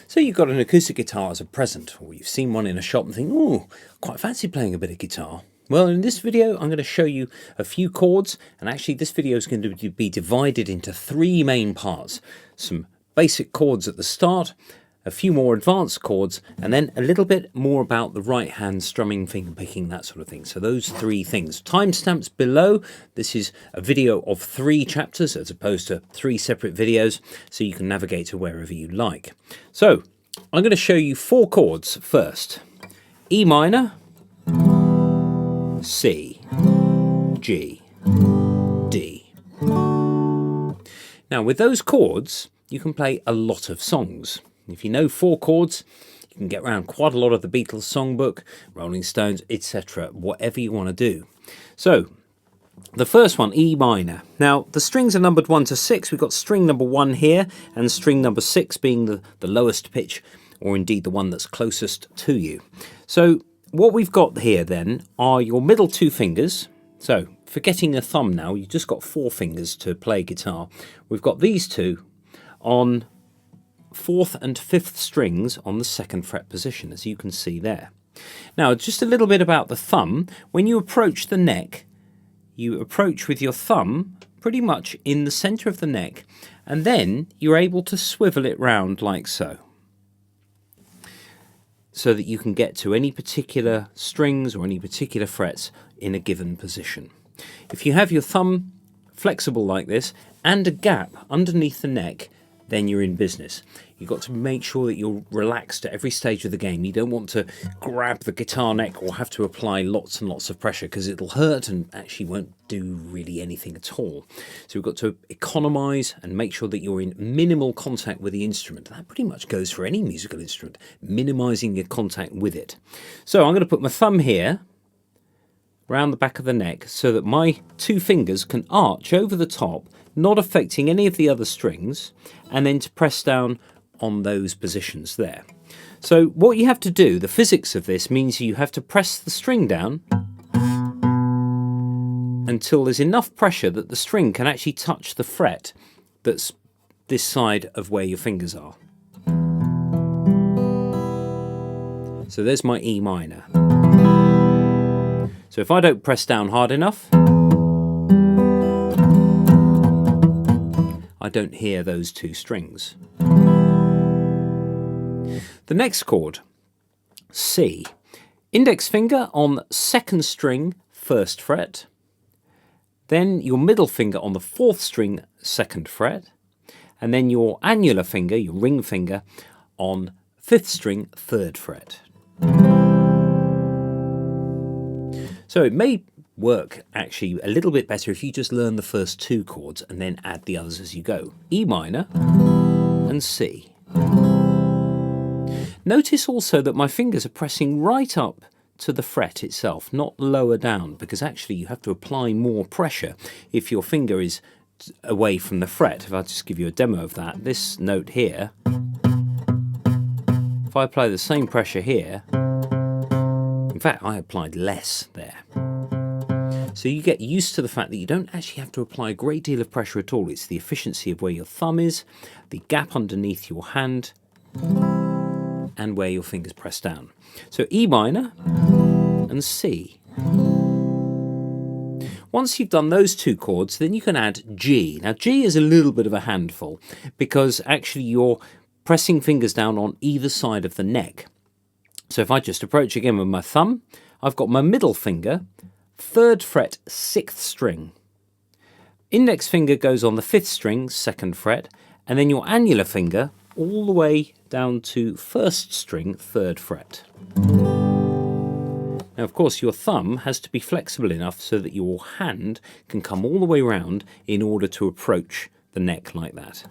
So you've got an acoustic guitar as a present, or you've seen one in a shop and think, oh, quite fancy playing a bit of guitar. Well, in this video, I'm going to show you a few chords, and actually this video is going to be divided into three main parts. Some basic chords at the start, a few more advanced chords, and then a little bit more about the right hand strumming, finger picking, that sort of thing. So those three things. Timestamps below. This is a video of 3 chapters as opposed to 3 separate videos, so you can navigate to wherever you like. So I'm going to show you 4 chords first. E minor, C, G, D. Now with those chords, you can play a lot of songs. If you know 4 chords, you can get around quite a lot of the Beatles songbook, Rolling Stones, etc., whatever you want to do. So, the first one, E minor. Now, the strings are numbered 1 to 6. We've got string number 1 here, and string number 6 being the lowest pitch, or indeed the one that's closest to you. So, what we've got here then are your middle 2 fingers. So, forgetting a thumb now, you've just got 4 fingers to play guitar. We've got these 2 on 4th and 5th strings on the 2nd fret position, as you can see there. Now, just a little bit about the thumb. When you approach the neck, you approach with your thumb pretty much in the centre of the neck, and then you're able to swivel it round like so that you can get to any particular strings or any particular frets in a given position. If you have your thumb flexible like this and a gap underneath the neck, then you're in business. You've got to make sure that you're relaxed at every stage of the game. You don't want to grab the guitar neck or have to apply lots and lots of pressure, because it'll hurt and actually won't do really anything at all. So we've got to economise and make sure that you're in minimal contact with the instrument. That pretty much goes for any musical instrument, minimising your contact with it. So I'm going to put my thumb here round the back of the neck so that my 2 fingers can arch over the top, not affecting any of the other strings, and then to press down on those positions there. So what you have to do, the physics of this means you have to press the string down until there's enough pressure that the string can actually touch the fret that's this side of where your fingers are. So there's my E minor. So if I don't press down hard enough, I don't hear those 2 strings. The next chord, C. Index finger on 2nd string, 1st fret. Then your middle finger on the 4th string, 2nd fret. And then your annular finger, your ring finger, on 5th string, 3rd fret. So it may work actually a little bit better if you just learn the first 2 chords and then add the others as you go. E minor and C. Notice also that my fingers are pressing right up to the fret itself, not lower down, because actually you have to apply more pressure if your finger is away from the fret. If I just give you a demo of that, this note here, if I apply the same pressure here, in fact I applied less there. So you get used to the fact that you don't actually have to apply a great deal of pressure at all. It's the efficiency of where your thumb is, the gap underneath your hand, and where your fingers press down. So E minor and C. Once you've done those 2 chords, then you can add G. Now G is a little bit of a handful, because actually you're pressing fingers down on either side of the neck. So if I just approach again with my thumb, I've got my middle finger, 3rd fret, 6th string. Index finger goes on the 5th string, 2nd fret, and then your annular finger all the way down to 1st string, 3rd fret. Now, of course, your thumb has to be flexible enough so that your hand can come all the way around in order to approach the neck like that.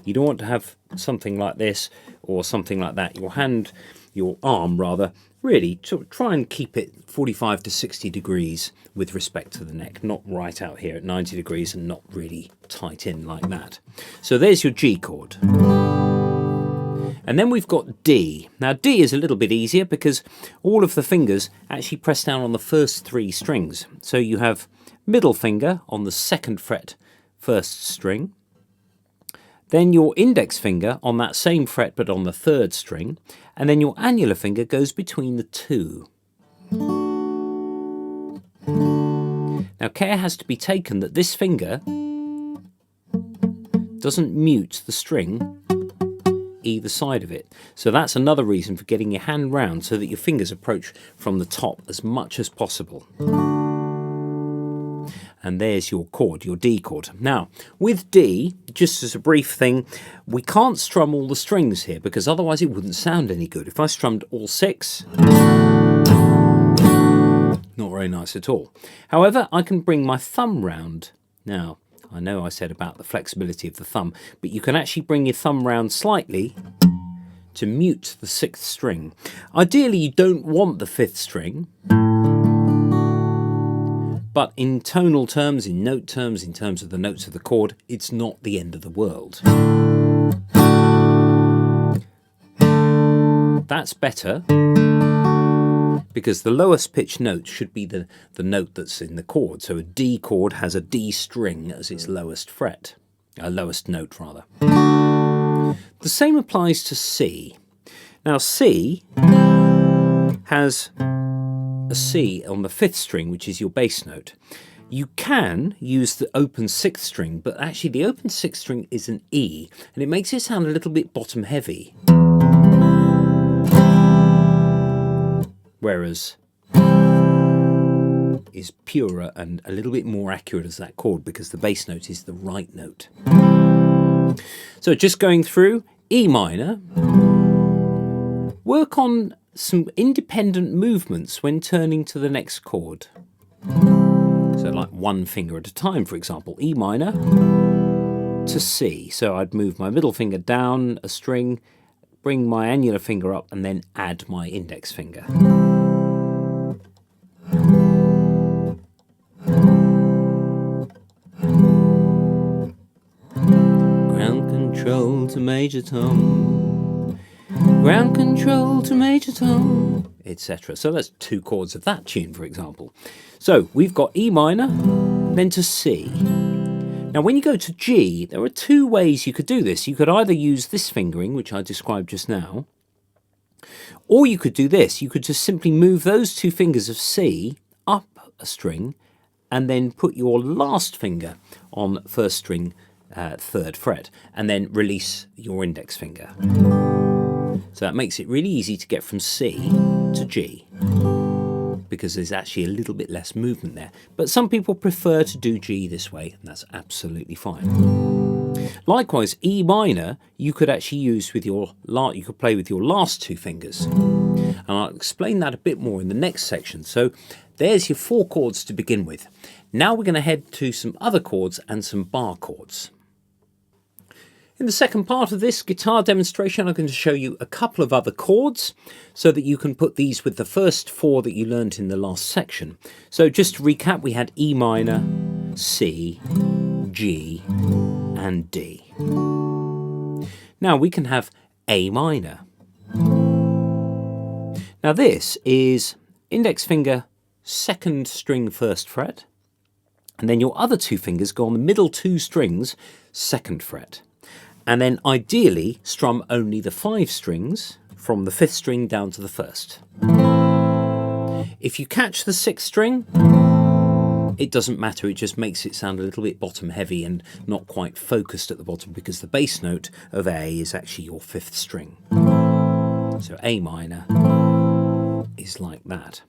You don't want to have something like this or something like that. Your arm rather, really try and keep it 45 to 60 degrees with respect to the neck, not right out here at 90 degrees and not really tight in like that. So there's your G chord. And then we've got D. Now D is a little bit easier because all of the fingers actually press down on the first 3 strings. So you have middle finger on the 2nd fret, 1st string, then your index finger on that same fret but on the 3rd string, and then your annular finger goes between the two. Now care has to be taken that this finger doesn't mute the string either side of it. So that's another reason for getting your hand round so that your fingers approach from the top as much as possible. And there's your chord, your D chord. Now, with D, just as a brief thing, we can't strum all the strings here because otherwise it wouldn't sound any good. If I strummed all 6, not very nice at all. However, I can bring my thumb round. Now, I know I said about the flexibility of the thumb, but you can actually bring your thumb round slightly to mute the 6th string. Ideally, you don't want the 5th string, but in tonal terms, in note terms, in terms of the notes of the chord, it's not the end of the world. That's better, because the lowest pitch note should be the note that's in the chord. So a D chord has a D string as its lowest fret, lowest note rather. The same applies to C. Now C has a C on the 5th string, which is your bass note. You can use the open 6th string, but actually the open 6th string is an E, and it makes it sound a little bit bottom heavy. Whereas is purer and a little bit more accurate as that chord because the bass note is the right note. So just going through E minor, work on some independent movements when turning to the next chord. So like one finger at a time, for example, E minor to C. So I'd move my middle finger down a string, bring my annular finger up, and then add my index finger. Ground control to major tom, ground control to major tom, etc. So that's 2 chords of that tune, for example. So we've got E minor, then to C. Now when you go to G, there are 2 ways you could do this. You could either use this fingering, which I described just now, or you could do this. You could just simply move those 2 fingers of C up a string and then put your last finger on 1st string, 3rd fret, and then release your index finger. So that makes it really easy to get from C to G, because there's actually a little bit less movement there. But some people prefer to do G this way, and that's absolutely fine. Likewise, E minor, you could actually use with you could play with your last 2 fingers. And I'll explain that a bit more in the next section. So there's your 4 chords to begin with. Now we're going to head to some other chords and some bar chords. In the second part of this guitar demonstration, I'm going to show you a couple of other chords so that you can put these with the first 4 that you learnt in the last section. So just to recap, we had E minor, C, G, and D. Now we can have A minor. Now this is index finger, 2nd string, 1st fret, and then your other 2 fingers go on the middle 2 strings, 2nd fret. And then ideally strum only the 5 strings from the 5th string down to the 1st. If you catch the 6th string, it doesn't matter, it just makes it sound a little bit bottom heavy and not quite focused at the bottom, because the bass note of A is actually your 5th string. So A minor is like that.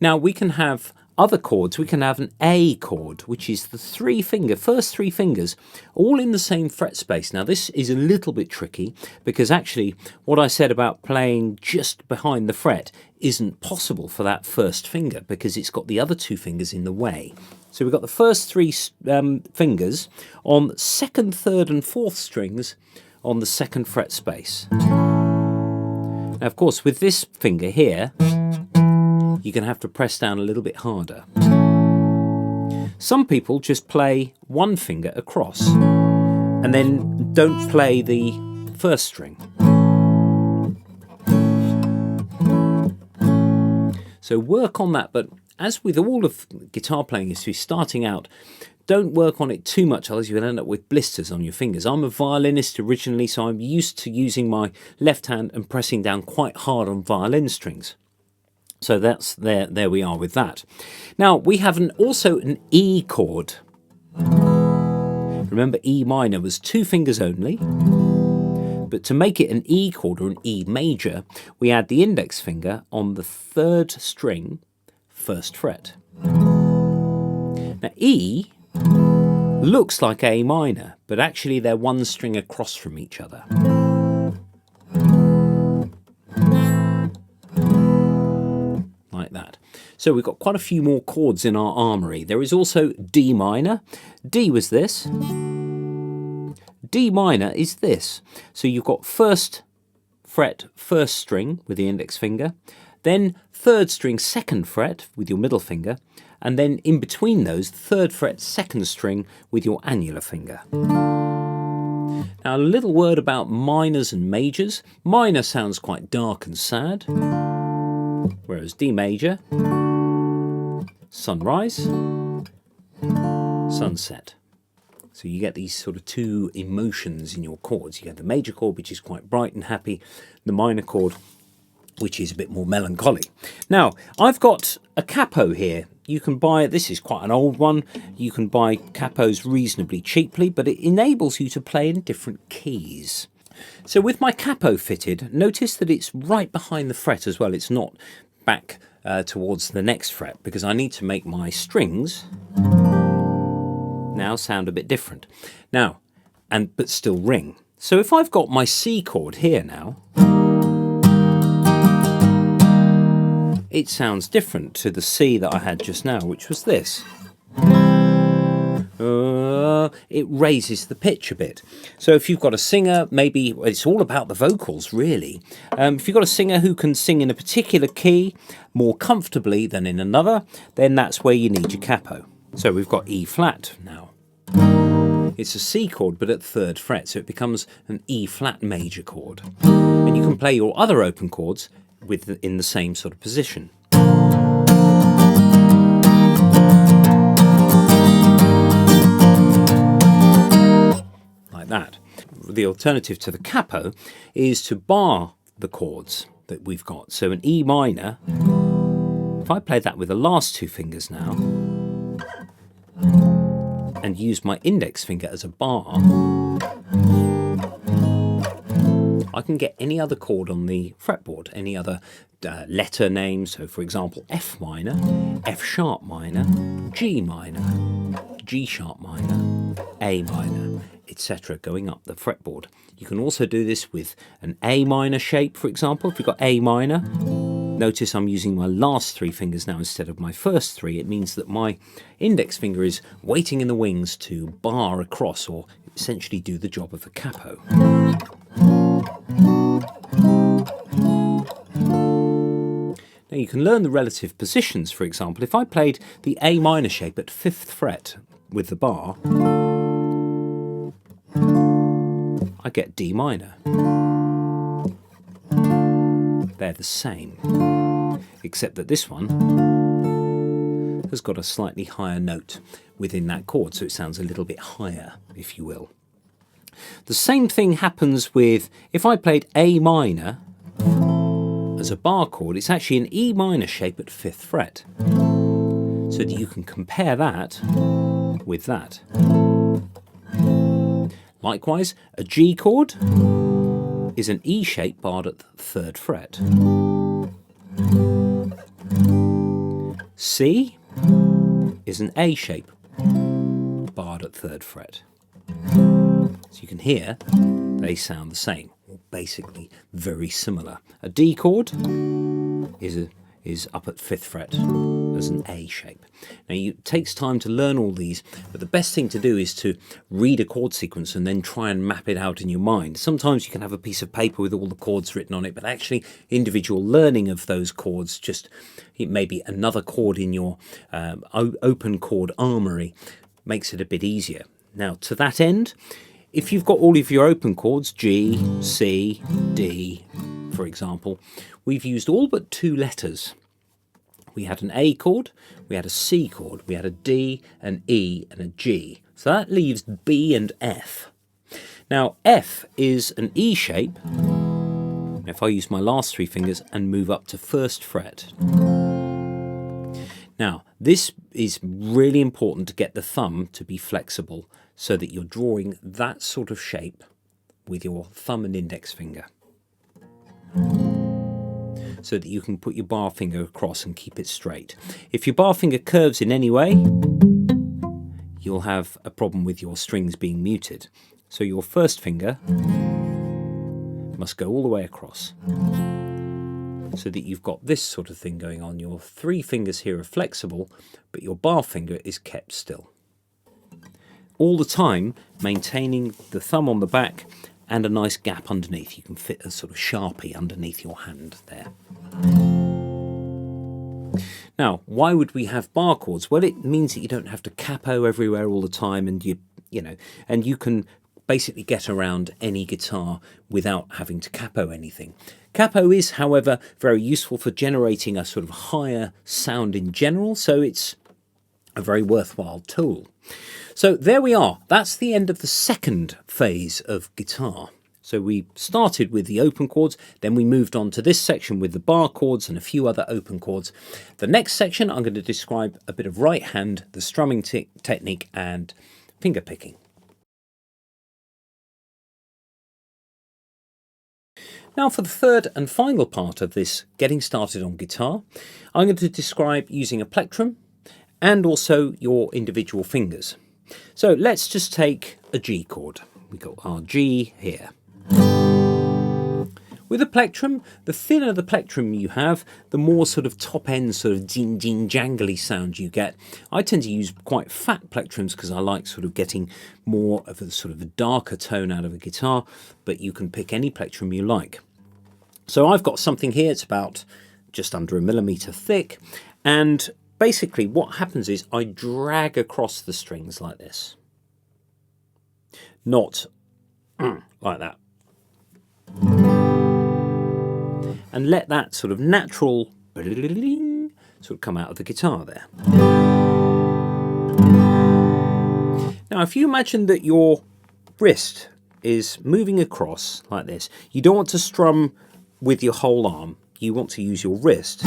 Now we can have other chords. We can have an A chord, which is the first 3 fingers, all in the same fret space. Now this is a little bit tricky, because actually what I said about playing just behind the fret isn't possible for that 1st finger, because it's got the other 2 fingers in the way. So we've got the first 3 fingers on 2nd, 3rd and 4th strings on the 2nd fret space. Now of course with this finger here, you're going to have to press down a little bit harder. Some people just play 1 finger across and then don't play the 1st string. So work on that, but as with all of guitar playing, if you're starting out, Don't work on it too much, otherwise you'll end up with blisters on your fingers. I'm a violinist originally, so I'm used to using my left hand and pressing down quite hard on violin strings. So that's there we are with that. Now we have also an E chord. Remember, E minor was 2 fingers only, but to make it an E chord or an E major, we add the index finger on the 3rd string, 1st fret. Now E looks like A minor, but actually they're 1 string across from each other. Like that. So we've got quite a few more chords in our armoury. There is also D minor. D was this. D minor is this. So you've got 1st fret, 1st string with the index finger, then 3rd string, 2nd fret with your middle finger, and then in between those, 3rd fret, 2nd string with your annular finger. Now a little word about minors and majors. Minor sounds quite dark and sad, whereas D major, sunrise, sunset. So you get these sort of 2 emotions in your chords. You get the major chord, which is quite bright and happy, the minor chord, which is a bit more melancholy. Now, I've got a capo here. You can buy, this is quite an old one, you can buy capos reasonably cheaply, but it enables you to play in different keys. So with my capo fitted, notice that it's right behind the fret as well. It's not back towards the next fret, because I need to make my strings now sound a bit different. Now, but still ring. So if I've got my C chord here now, it sounds different to the C that I had just now, which was this. It raises the pitch a bit. So if you've got a singer, maybe it's all about the vocals really. If you've got a singer who can sing in a particular key more comfortably than in another, then that's where you need your capo. So we've got E flat now. It's a C chord but at 3rd fret, so it becomes an E flat major chord. And you can play your other open chords in the same sort of position. Like that. The alternative to the capo is to bar the chords that we've got. So an E minor, if I play that with the last 2 fingers now, and use my index finger as a bar, I can get any other chord on the fretboard, any other letter name. So for example, F minor, F sharp minor, G minor, G sharp minor, A minor, etc. going up the fretboard. You can also do this with an A minor shape, for example. If you've got A minor, notice I'm using my last 3 fingers now instead of my first 3. It means that my index finger is waiting in the wings to bar across, or essentially do the job of the capo. Now you can learn the relative positions. For example, if I played the A minor shape at 5th fret with the bar, I get D minor. They're the same, except that this one has got a slightly higher note within that chord, so it sounds a little bit higher, if you will. The same thing happens with, if I played A minor as a bar chord, it's actually an E minor shape at 5th fret. So that you can compare that with that. Likewise, a G chord is an E shape barred at the 3rd fret. C is an A shape barred at 3rd fret. So you can hear they sound the same, or basically very similar. A D chord is up at 5th fret as an A shape. Now it takes time to learn all these, but the best thing to do is to read a chord sequence and then try and map it out in your mind. Sometimes you can have a piece of paper with all the chords written on it, but actually individual learning of those chords, just it may be another chord in your open chord armoury, makes it a bit easier. Now to that end, if you've got all of your open chords, G, C, D, for example, we've used all but 2 letters We had an A chord, we had a C chord, we had a D, an E and a G. So that leaves B and F. Now F is an E shape. If I use my last three fingers and move up to first fret. Now this is really important to get the thumb to be flexible so that you're drawing that sort of shape with your thumb and index finger, so that you can put your bar finger across and keep it straight. If your bar finger curves in any way, you'll have a problem with your strings being muted. So your first finger must go all the way across, so that you've got this sort of thing going on. Your three fingers here are flexible, but your bar finger is kept still. All the time maintaining the thumb on the back and a nice gap underneath. You can fit a sort of Sharpie underneath your hand there. Now, why would we have bar chords? Well, it means that you don't have to capo everywhere all the time, and you can basically get around any guitar without having to capo anything. Capo is, however, very useful for generating a sort of higher sound in general, so it's a very worthwhile tool. So there we are. That's the end of the second phase of guitar. So we started with the open chords, then we moved on to this section with the bar chords and a few other open chords. The next section I'm going to describe a bit of right hand, the strumming technique and finger picking. Now for the third and final part of this getting started on guitar, I'm going to describe using a plectrum and also your individual fingers. So let's just take a G chord. We've got our G here. With a plectrum, the thinner the plectrum you have, the more sort of top end sort of ding ding jangly sound you get. I tend to use quite fat plectrums because I like sort of getting more of a sort of a darker tone out of a guitar, but you can pick any plectrum you like. So I've got something here, it's about just under 1 millimeter thick, and basically what happens is I drag across the strings like this. Not like that. And let that sort of natural sort of come out of the guitar there. Now if you imagine that your wrist is moving across like this, you don't want to strum with your whole arm, you want to use your wrist.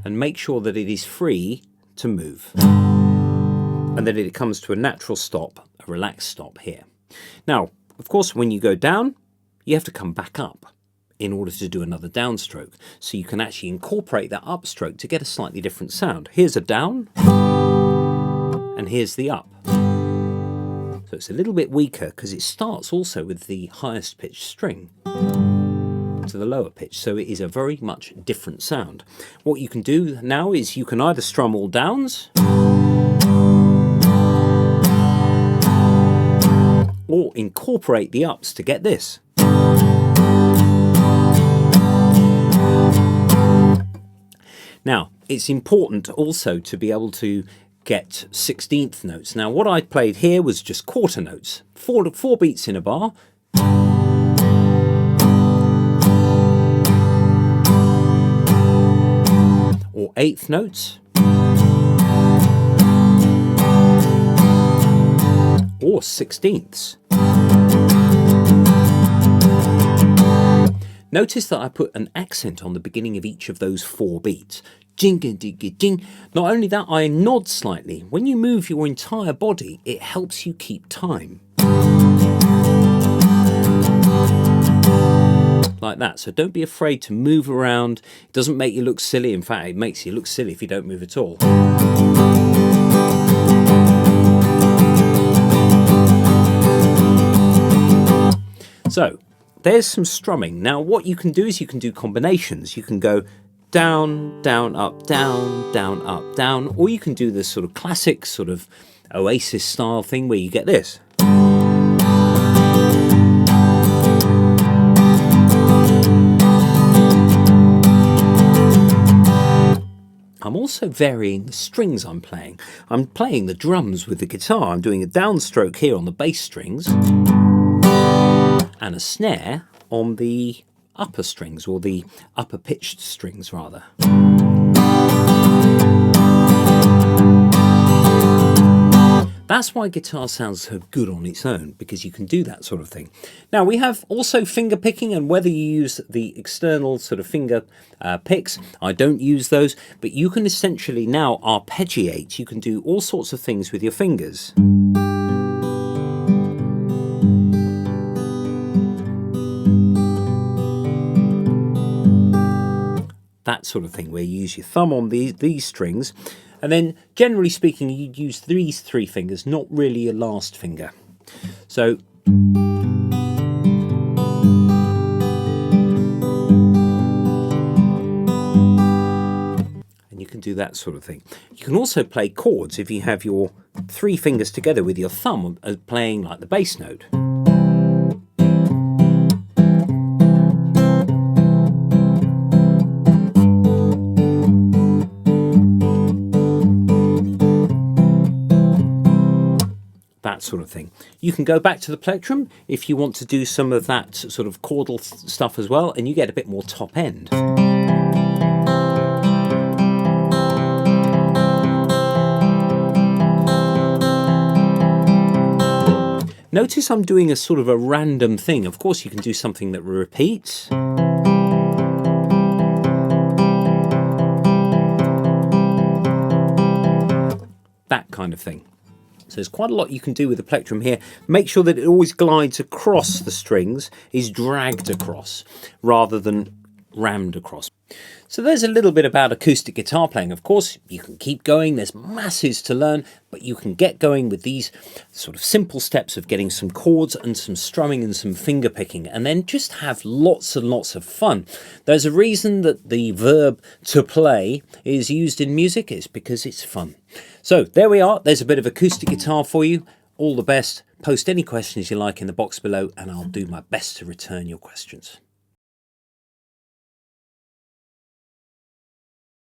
And make sure that it is free to move. And that it comes to a natural stop, a relaxed stop here. Now, of course, when you go down, you have to come back up in order to do another downstroke. So you can actually incorporate that upstroke to get a slightly different sound. Here's a down, and here's the up. So it's a little bit weaker because it starts also with the highest pitched string to the lower pitch, so it is a very much different sound. What you can do now is you can either strum all downs or incorporate the ups to get this. Now, it's important also to be able to get 16th notes. Now, what I played here was just quarter notes, four beats in a bar. Or 8th notes. Or 16ths. Notice that I put an accent on the beginning of each of those 4 beats. Jing, ding, ding. Not only that, I nod slightly. When you move your entire body, it helps you keep time. Like that. So don't be afraid to move around. It doesn't make you look silly. In fact, it makes you look silly if you don't move at all. So there's some strumming. Now what you can do is you can do combinations. You can go down, down, up, down, down, up, down, or you can do this sort of classic sort of Oasis style thing where you get this. I'm also varying the strings I'm playing. I'm playing the drums with the guitar. I'm doing a downstroke here on the bass strings and a snare on the upper strings, or the upper pitched strings rather. That's why guitar sounds so good on its own, because you can do that sort of thing. Now we have also finger picking, and whether you use the external sort of finger picks, I don't use those, but you can essentially now arpeggiate. You can do all sorts of things with your fingers. That sort of thing, where you use your thumb on these strings, and then generally speaking you'd use these 3 fingers, not really your last finger. So and you can do that sort of thing. You can also play chords if you have your 3 fingers together with your thumb playing like the bass note. That sort of thing. You can go back to the plectrum if you want to do some of that sort of chordal stuff as well, and you get a bit more top end. Notice I'm doing a sort of a random thing. Of course you can do something that repeats. That kind of thing. So there's quite a lot you can do with the plectrum here. Make sure that it always glides across the strings, is dragged across, rather than rammed across. So there's a little bit about acoustic guitar playing. Of course, you can keep going. There's masses to learn, but you can get going with these sort of simple steps of getting some chords and some strumming and some finger picking, and then just have lots and lots of fun. There's a reason that the verb to play is used in music. It's because it's fun. So there we are. There's a bit of acoustic guitar for you. All the best. Post any questions you like in the box below, and I'll do my best to return your questions.